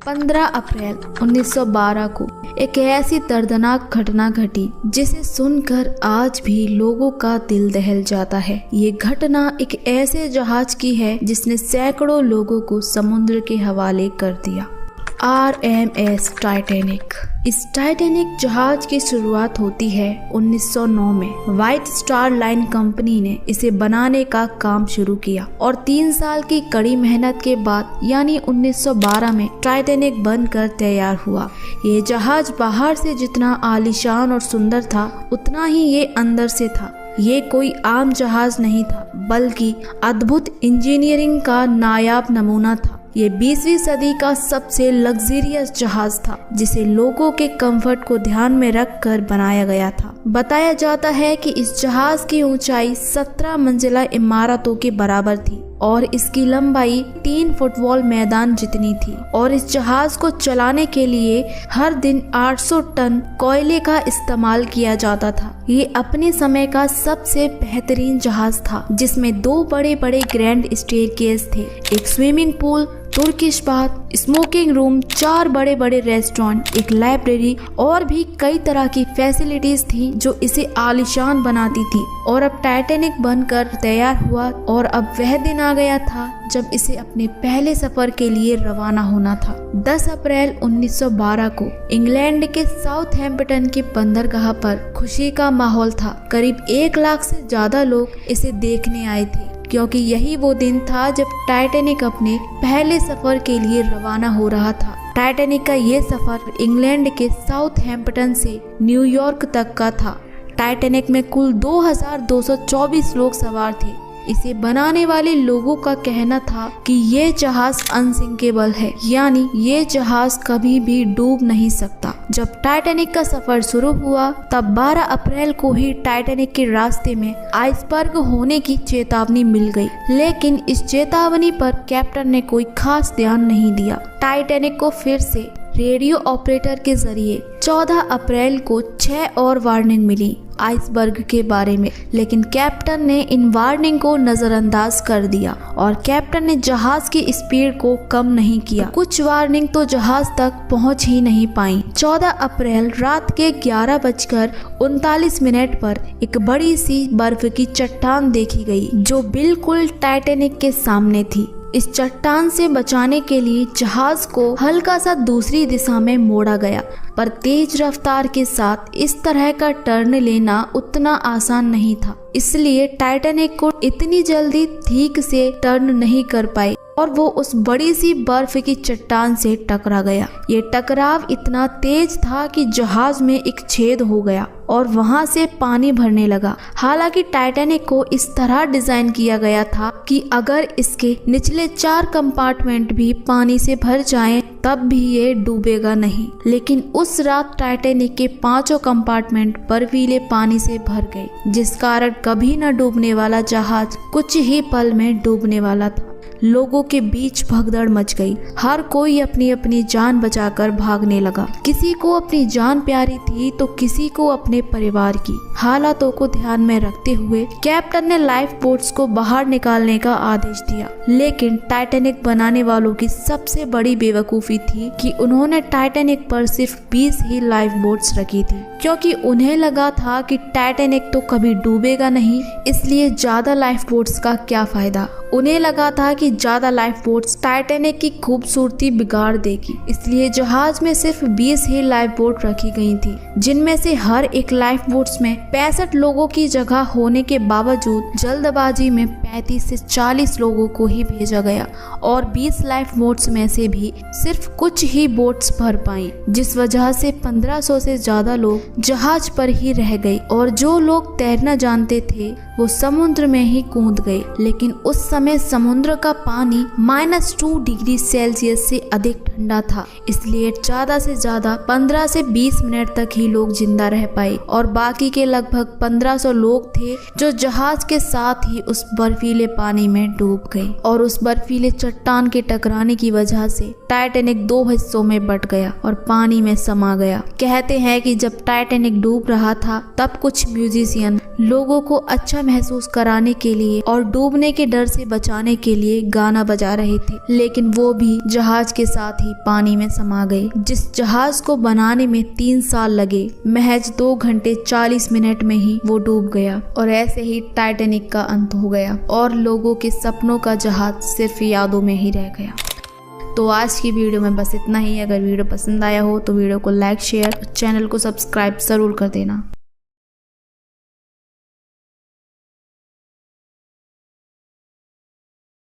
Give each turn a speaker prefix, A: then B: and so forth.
A: 15 अप्रैल 1912 को एक ऐसी दर्दनाक घटना घटी जिसे सुनकर आज भी लोगों का दिल दहल जाता है। ये घटना एक ऐसे जहाज की है जिसने सैकड़ों लोगों को समुद्र के हवाले कर दिया। RMS Titanic. इस टाइटैनिक जहाज की शुरुआत होती है 1909 में। व्हाइट स्टार लाइन कंपनी ने इसे बनाने का काम शुरू किया और 3 साल की कड़ी मेहनत के बाद यानी 1912 में टाइटैनिक बनकर तैयार हुआ। ये जहाज बाहर से जितना आलीशान और सुंदर था उतना ही ये अंदर से था। ये कोई आम जहाज नहीं था बल्कि अद्भुत इंजीनियरिंग का नायाब नमूना था। ये 20वीं सदी का सबसे लग्जरियस जहाज था जिसे लोगों के कंफर्ट को ध्यान में रखकर बनाया गया था। बताया जाता है कि इस जहाज की ऊंचाई 17 मंजिला इमारतों के बराबर थी और इसकी लंबाई 3 फुटबॉल मैदान जितनी थी और इस जहाज को चलाने के लिए हर दिन 800 टन कोयले का इस्तेमाल किया जाता था। ये अपने समय का सबसे बेहतरीन जहाज था जिसमें 2 बड़े बड़े ग्रैंड स्टेयरकेस थे, एक swimming pool, Turkish bath, smoking room, 4 बड़े बड़े रेस्टोरेंट, एक लाइब्रेरी और भी कई तरह की फैसिलिटीज थी जो इसे आलीशान बनाती थी। और अब टाइटैनिक बनकर तैयार हुआ और अब वह दिन आ गया था जब इसे अपने पहले सफर के लिए रवाना होना था। 10 अप्रैल 1912 को इंग्लैंड के साउथहैम्पटन की बंदरगाह पर खुशी का माहौल था। करीब 1 लाख से ज्यादा लोग इसे देखने आए थे क्योंकि यही वो दिन था जब टाइटैनिक अपने पहले सफर के लिए रवाना हो रहा था। टाइटैनिक का ये सफर इंग्लैंड के साउथहैम्पटन से न्यूयॉर्क तक का था। टाइटैनिक में कुल 2224 लोग सवार थे। इसे बनाने वाले लोगों का कहना था कि ये जहाज अनसिंकेबल है, यानी ये जहाज कभी भी डूब नहीं सकता। जब टाइटैनिक का सफर शुरू हुआ तब 12 अप्रैल को ही टाइटैनिक के रास्ते में आइसबर्ग होने की चेतावनी मिल गई, लेकिन इस चेतावनी पर कैप्टन ने कोई खास ध्यान नहीं दिया। टाइटैनिक को फिर से रेडियो ऑपरेटर के जरिए 14 अप्रैल को 6 और वार्निंग मिली आइसबर्ग के बारे में, लेकिन कैप्टन ने इन वार्निंग को नजरअंदाज कर दिया और कैप्टन ने जहाज की स्पीड को कम नहीं किया। कुछ वार्निंग तो जहाज तक पहुंच ही नहीं पाई। 14 अप्रैल रात के 11:39 पर एक बड़ी सी बर्फ की चट्टान देखी गई जो बिल्कुल टाइटैनिक के सामने थी। इस चट्टान से बचाने के लिए जहाज को हल्का सा दूसरी दिशा में मोड़ा गया, पर तेज रफ्तार के साथ इस तरह का टर्न लेना उतना आसान नहीं था, इसलिए टाइटैनिक को इतनी जल्दी ठीक से टर्न नहीं कर पाई और वो उस बड़ी सी बर्फ की चट्टान से टकरा गया। ये टकराव इतना तेज था कि जहाज में एक छेद हो गया और वहां से पानी भरने लगा। हालांकि टाइटैनिक को इस तरह डिजाइन किया गया था कि अगर इसके निचले 4 कंपार्टमेंट भी पानी से भर जाएं तब भी ये डूबेगा नहीं, लेकिन उस रात टाइटैनिक के 5 कंपार्टमेंट बर्फीले पानी से भर गए, जिस कारण कभी न डूबने वाला जहाज कुछ ही पल में डूबने वाला था। लोगों के बीच भगदड़ मच गई। हर कोई अपनी अपनी जान बचाकर भागने लगा। किसी को अपनी जान प्यारी थी तो किसी को अपने परिवार की। हालातों को ध्यान में रखते हुए कैप्टन ने लाइफ बोट्स को बाहर निकालने का आदेश दिया, लेकिन टाइटैनिक बनाने वालों की सबसे बड़ी बेवकूफी थी कि उन्होंने टाइटैनिक पर सिर्फ 20 ही लाइफ बोट्स रखी थी, क्योंकि उन्हें लगा था कि टाइटैनिक तो कभी डूबेगा नहीं, इसलिए ज्यादा लाइफ बोट्स का क्या फायदा। उन्हें लगा था कि ज्यादा लाइफ बोट्स टाइटैनिक की खूबसूरती बिगाड़ देगी, इसलिए जहाज में सिर्फ 20 ही लाइफ बोट रखी गई थी, जिनमें से हर एक लाइफ बोट्स में 65 लोगों की जगह होने के बावजूद जल्दबाजी में 35 से 40 लोगों को ही भेजा गया और 20 लाइफ बोट्स में से भी सिर्फ कुछ ही बोट्स भर पाई, जिस वजह से 1500 से ज्यादा लोग जहाज पर ही रह गए और जो लोग तैरना जानते थे वो समुद्र में ही कूद गए। लेकिन उस समय समुद्र का पानी -2 डिग्री सेल्सियस से अधिक ठंडा था, इसलिए ज्यादा से ज्यादा 15 से 20 मिनट तक ही लोग जिंदा रह पाए और बाकी के लगभग 1500 लोग थे जो जहाज के साथ ही उस बर्फीले पानी में डूब गए और उस बर्फीले चट्टान के टकराने की वजह से टाइटैनिक 2 हिस्सों में बट गया और पानी में समा गया। कहते हैं कि जब टाइटैनिक डूब रहा था तब कुछ म्यूजिशियन लोगों को अच्छा महसूस कराने के लिए और डूबने के डर से बचाने के लिए गाना बजा रहे थे, लेकिन वो भी जहाज के साथ ही पानी में समा गए। जिस जहाज को बनाने में 3 साल लगे, महज 2 घंटे 40 मिनट में ही वो डूब गया और ऐसे ही टाइटैनिक का अंत हो गया और लोगों के सपनों का जहाज सिर्फ यादों में ही रह गया। तो आज की वीडियो में बस इतना ही। अगर वीडियो पसंद आया हो तो वीडियो को लाइक, शेयर और चैनल को सब्सक्राइब जरूर कर देना।